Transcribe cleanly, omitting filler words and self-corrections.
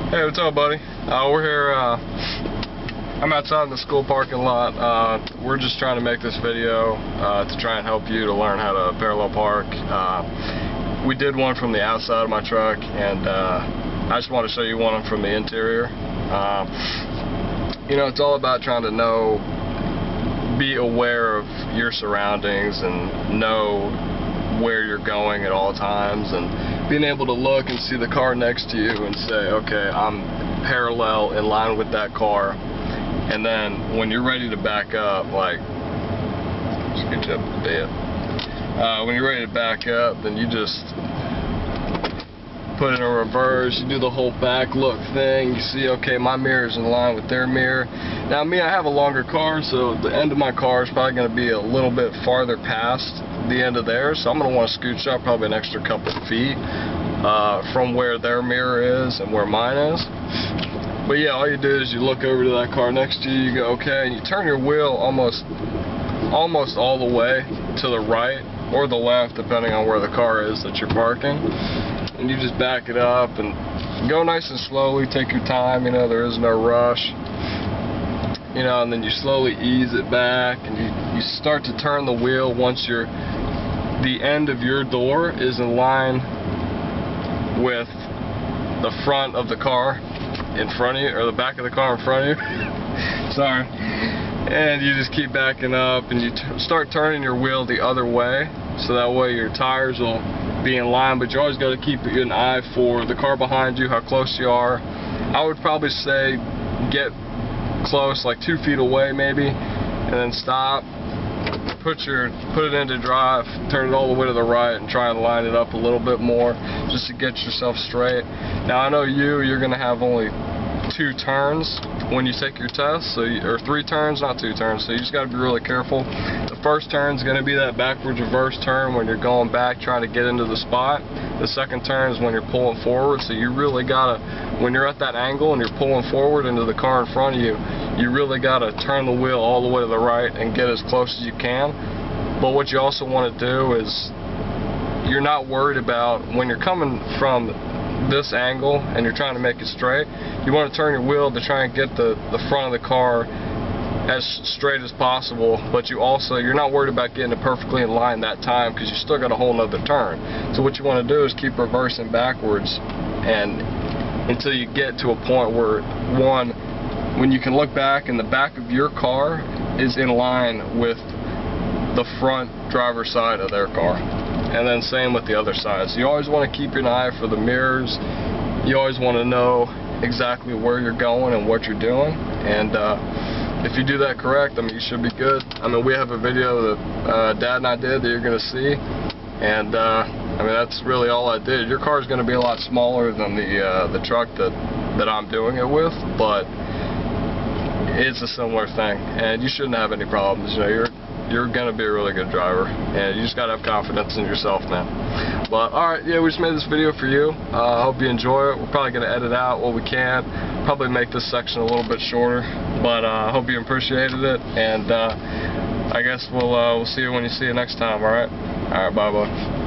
Hey, what's up, buddy? We're here, I'm outside in the school parking lot. We're just trying to make this video to try and help you to learn how to parallel park. We did one from the outside of my truck, and I just want to show you one from the interior. You know, it's all about trying to be aware of your surroundings and know where you're going at all times, and being able to look and see the car next to you and say, okay, I'm parallel in line with that car. And then when you're ready to back up, like, scooch up a bit. When you're ready to back up, then you just put it in reverse, you do the whole back look thing, you see, okay, my mirror is in line with their mirror. Now me, I have a longer car, so the end of my car is probably going to be a little bit farther past the end of theirs, so I'm going to want to scooch up probably an extra couple feet from where their mirror is and where mine is. But yeah, all you do is you look over to that car next to you, you go, okay, and you turn your wheel almost all the way to the right or the left, depending on where the car is that you're parking. And you just back it up and go nice and slowly, take your time, you know, there is no rush. You know, and then you slowly ease it back, and you start to turn the wheel once the end of your door is in line with the front of the car in front of you, or the back of the car in front of you. Sorry. And you just keep backing up, and you start turning your wheel the other way, so that way your tires will be in line, but you always got to keep an eye for the car behind you, how close you are. I would probably say get close, like 2 feet away maybe, and then stop, put it into drive, turn it all the way to the right, and try and line it up a little bit more just to get yourself straight. Now I know you're gonna have only 2 turns when you take your test, or 3 turns, not 2 turns, so you just got to be really careful. The first turn is going to be that backwards reverse turn when you're going back trying to get into the spot. The second turn is when you're pulling forward, so you really got to, when you're at that angle and you're pulling forward into the car in front of you, you really got to turn the wheel all the way to the right and get as close as you can. But what you also want to do is, you're not worried about when you're coming from this angle and you're trying to make it straight, you want to turn your wheel to try and get the front of the car as straight as possible, but you're not worried about getting it perfectly in line that time, because you still got a whole nother turn. So what you want to do is keep reversing backwards and until you get to a point where, when you can look back and the back of your car is in line with the front driver's side of their car. And then same with the other side. So you always want to keep an eye for the mirrors. You always want to know exactly where you're going and what you're doing. And if you do that correct, I mean, you should be good. I mean, we have a video that Dad and I did that you're going to see. And I mean, that's really all I did. Your car is going to be a lot smaller than the truck that I'm doing it with, but it's a similar thing. And you shouldn't have any problems. You know, you're going to be a really good driver, and you just got to have confidence in yourself, man. But alright, yeah, we just made this video for you. I hope you enjoy it. We're probably going to edit out what we can, probably make this section a little bit shorter, but I hope you appreciated it, and I guess we'll see you when you see it next time. Alright, bye bye.